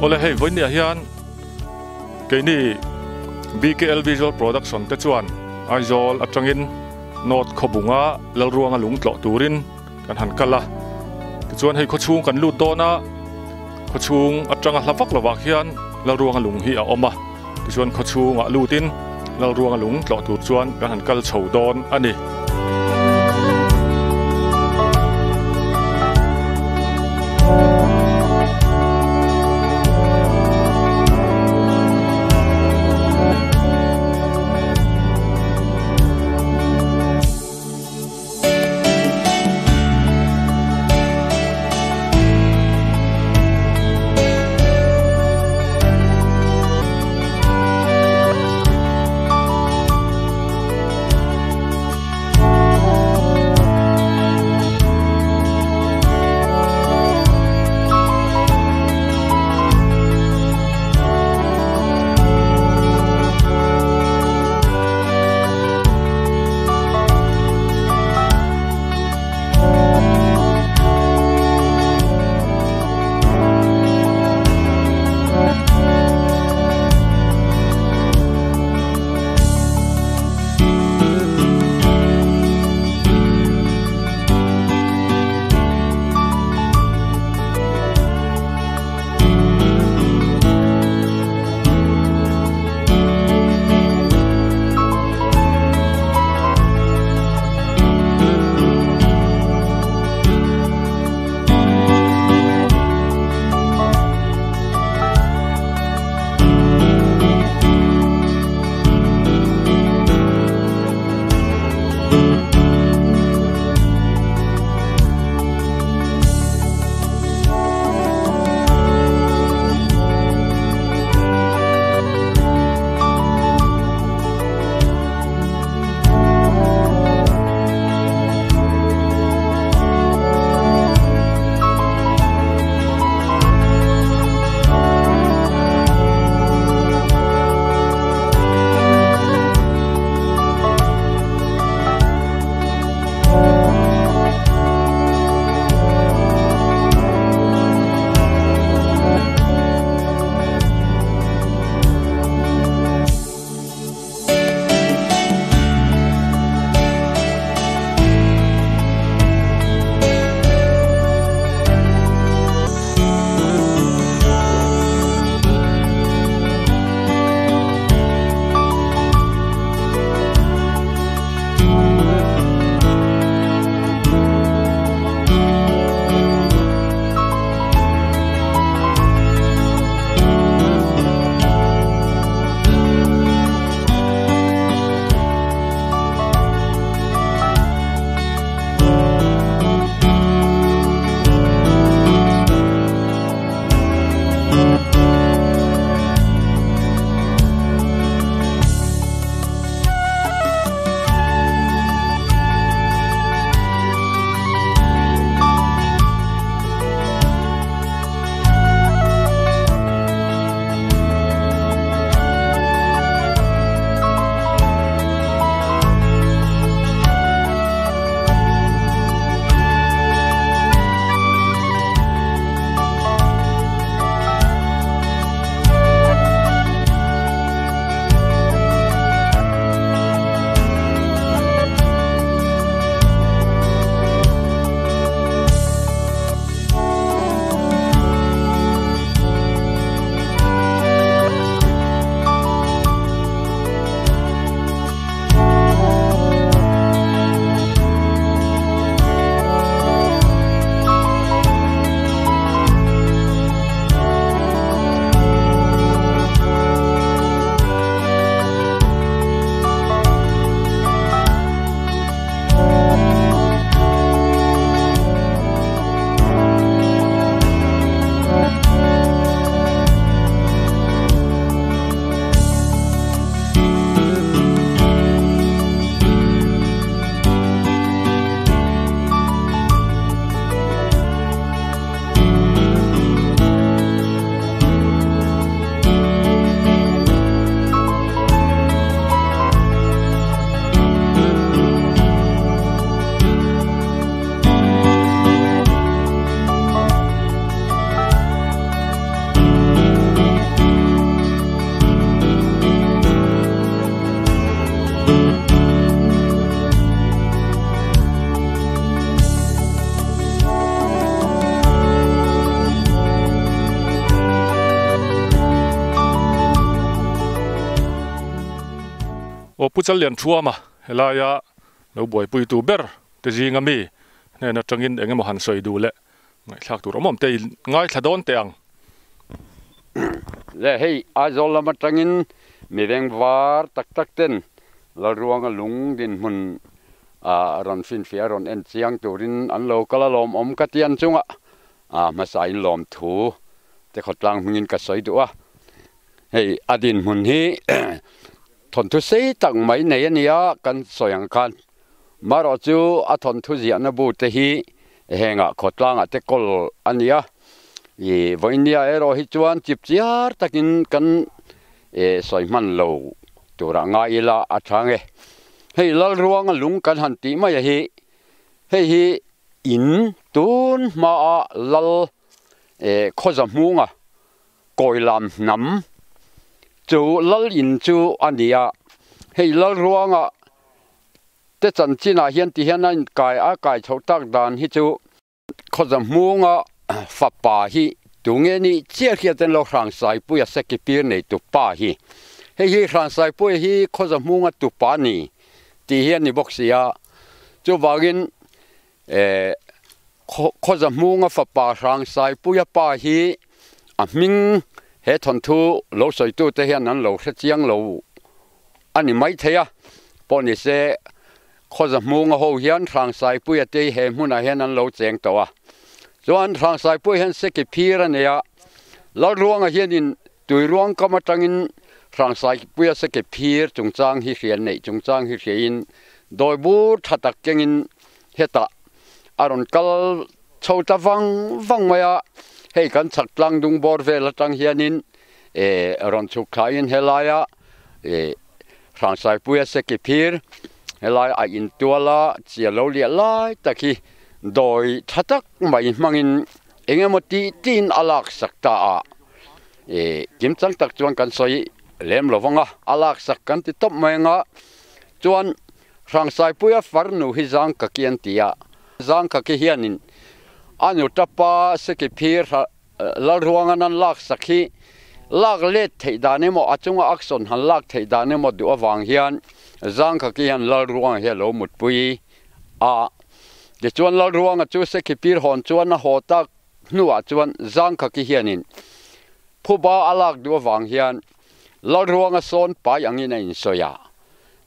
ole hei voinia hian keini BKL Visual Production te chuan aizol atangin not khobunga lalruanga lung tlo turin kan han kala ti chuan hei khochung kan lut dona khochung atanga hlavak lawak hian lalruanga lung hi a oma ti chuan khochung a lutin lalruanga lung tlo tur chuan kan han kal chho don ani o puchal lian thua ma helaya lo boy pui tu ber te jinga mi ne na tangin engemaw han soi du le ngai thlak tur omom te ngai thladon te ang le hei azol lama tangin mi veng var tak tak ten la ruang a lung din mun ron fin fia ron en chiang turin an lo kala lom om katian chunga ma sai lom thu te khotlang mingin ka soi du hei adin mun hi thon thu sei tak mai nei ania kan soyang kan maro chu a thon thu zia na bu te hi henga khotlang a te kol ania i voinia ero hi chuan chip chiar takin kan soiman lo tura nga ila athange hei lal ruang a lung kan han ti mai hi hi in tun ma lal khozam munga koilam nam chu lal in chu ania hei lal ruanga te chan china hian ti hian an kai chhotak dan hi chu khozam munga fa pa hi tunge ni chia khia ten lo rang sai pu ya sekipir nei tu pa hi hei rang sai pu hi khozam munga tu pa ni ti hian ni boxia chu wagin khozam munga fa pa rang sai pu ya pa hi a ming he thon thu lo soi tu te hian an lo hre chiang lo ani mai theya poni se khozam munga ho hian rang sai pu ya te he hmuna hian an lo cheng to chuan rang sai pu hian sekipir ania lo ruanga hian in tui ruang kamatangin rang sai pu ya sekipir chungchang hi hrian nei chungchang hi hrein doi bu thatak kengin heta aron kal chhota wang maya hei kan chaklang dung bor vel atang hianin ron chu khain helaya rang sai pu ya sekipir helai a in tuala chialo lia lai taki doi thatak mai mangin engemoti tin alak sakta kim chang tak chuan kan soi lem lovanga alak sak kan ti top menga chuan rang sai puya farnu hi jang ka kian tia jang ka ki hianin anu tapa sekipir la ruanga nan lak sakhi lak let theidane mo achunga akson han lak theidane mo du awang hian jang ka ki han la ruang he lo mut pui de chuan la ruanga chu sekipir hon chuan na hotak nuwa chuan jang ka ki hianin phuba alak du awang hian la ruanga son pai angin in soya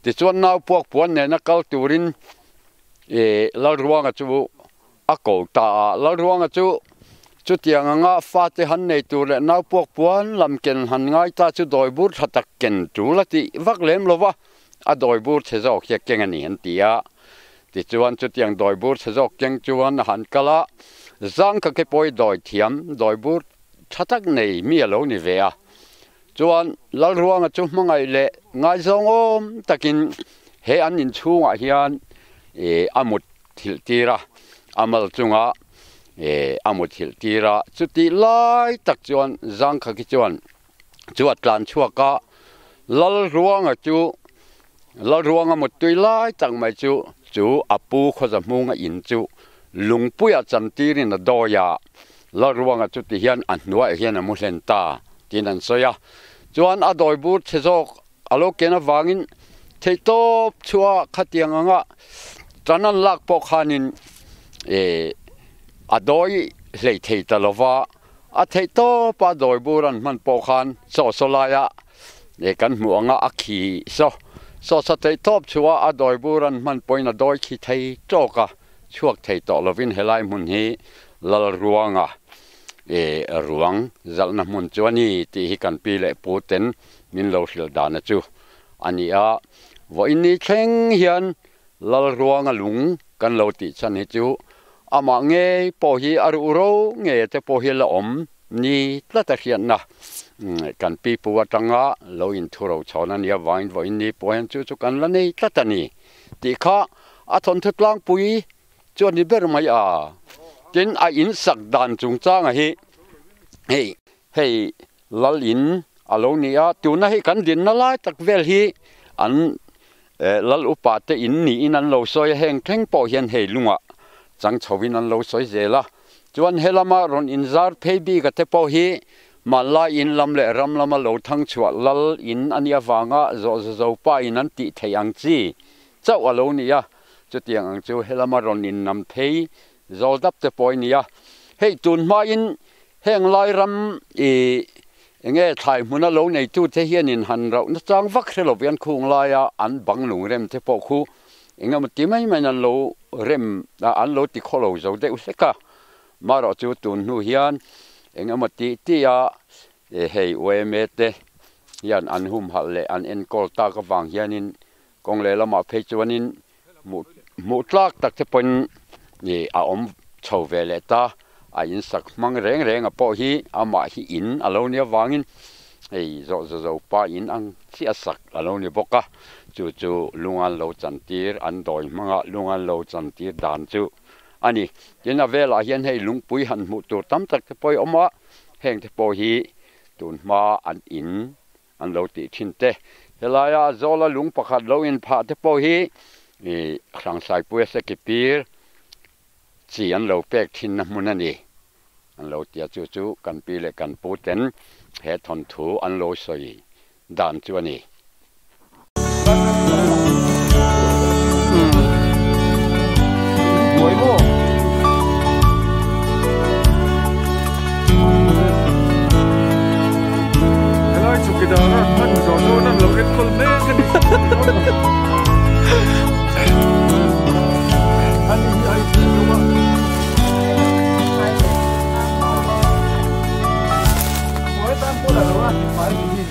de chuan naw puak puan ne na kal turin la ruanga chu akol ta la ruanga chu tianga fa te han nei tur le naw puak puan lam ken han ngai ta chu doi bur thatak ken tu lati vak lem lova a doi bur chezok he kengani an tia ti chuan chu tiang doi bur chezok keng chuan han kala zang ka ke poi doi thiam doi bur thatak nei mi alo ni ve a chuan lal ruanga chu hmangai le ngai zong om takin he an in chunga hian amut thil tira amal chunga amut thil tira chuti lai tak chuan zang kha ki chuan chuat tlan chuaka lal ruanga mut tui lai tak mai chu apu khozam munga in chu lungpuya chantirin na doya lal ruanga chu ti hian an nuai hian amu hlen ta tin an soya chuan a doi bur chezok alo kena wangin theitop chua khatiang anga tanan lak pok hanin a doi hlei theita lova a theitop a doi buran man pokhan so solaya kan mu anga akhi so sa theitop chua a doi buran man poina doi khi thei toka chuak thei to lovin helai mun hi lal ruanga ruang zalna mun chuani ti hi kan pi le puten min lo hil dana chu ania voini thleng hian lal ruanga lung kan lo ti chan hi chu ama nge po hi aru ro nge te po hi la om ni tlata hian na kan pi pu atanga lo in thuro chona nia wain voini poen chu kan la nei tlata ni ti kha a thon thutlang pui chuan ni ber mai tin a in sak dan chung changa hi hei lal in alonia tuna hi kan din na lai tak vel hi an lal upa te in ni in an lo soi heng theng po hian hei lunga chang chhowin an lo soi zela chuan helama ron inzar phebi ka te po hi mà la in lam lệ ram lam lo thăng chuột lal in ania vanga zo pa in an ti thei ang chi chau alo nia chu tiang ang chu helama ron in nam thei zo dap te poi nia hei tun ma in heng lai ram nghe thai muna lo nei tu te hian in han rau na chang vak khelo vian khung la ya an bang lung rem te po khu inga ma ti mai nan lo rem da an lo ti kholo zo de useka ma ro chu tun nu hian inga ma ti ya hei we me te hian an hum hal le an en kol ta ka wang hian in kong le lama phei chuan in mu tlak tak te pon ni a om chho ve le ta a in sak mang reng a po hi ama hi in alonia wangin ei zo pa in ang si asak alonia boka chu lungan lo chantir an doi manga lungan lo chantir dan chu ani tina vela hian hei lungpui han mu tur tam tak te poi oma heng te po hi tun ma an in an lo ti thin te helaya zola lung pakhat lo in pha te po hi khang sai pu se ki pir chỉ ăn lẩu bẹt thìn năm môn này ăn lẩu tiệt chú cần pi lệ cần bố ten hệ thon thủ ăn lẩu sôi đàn chú này Muối vô. Cái này chụp cái đó là thân gió thôi nó lẩu cái con mê cái này. Hãy subscribe cho kênh Ghiền Mì Gõ để không bỏ lỡ những video hấp dẫn.